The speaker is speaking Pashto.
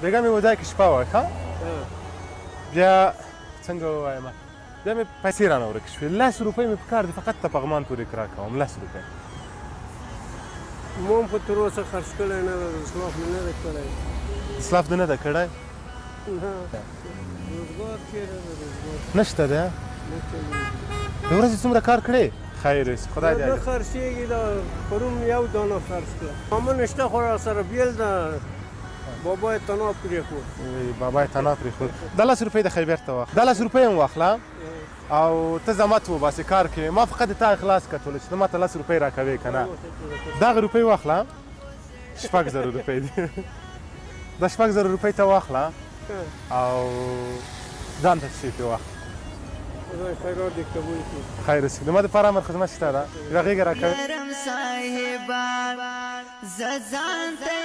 بیګا مې وځای کې شپه وه ښه بیا څنګه ووایم بیا مې پیسې رانه ورکې شوې 10 روپۍ مې پکار دي فقط ته پغمان پورې کرا کوم 10 روپۍ ما هم خو تر اوسه خرڅ کړی نه ده اسلاف مې نه ده کړی اسلاف دې نه ده کړی نه روزګار چېرې ده روزګار نشته دی د ورځې څومره کار کړې خیر اوسي خدای دې نه اجر خرڅېږي دا پرون یو دانه خرڅ کړه ماما نشته خو راسره بیل ده بابا یې تناب پرېښود بابا یې تناب پرېښود دا 10 روپۍ د خیبر ته واخله دا 10 روپۍ هم واخله او ته زحمت وباسې کار کې ما فقط د تا اخلاص کتلو چې ته ما ته 10 روپۍ راکوې که نه دغه روپۍ واخله 6000 روپۍ دي دا 6000 روپۍ ته واخله او ځان ته څه پې واخله خدای خیرات دې قبول کړي خیر اوسي د ما دپاره امر خدمت شته ده یوه غېږه راکوې صاحبان زه ځان ته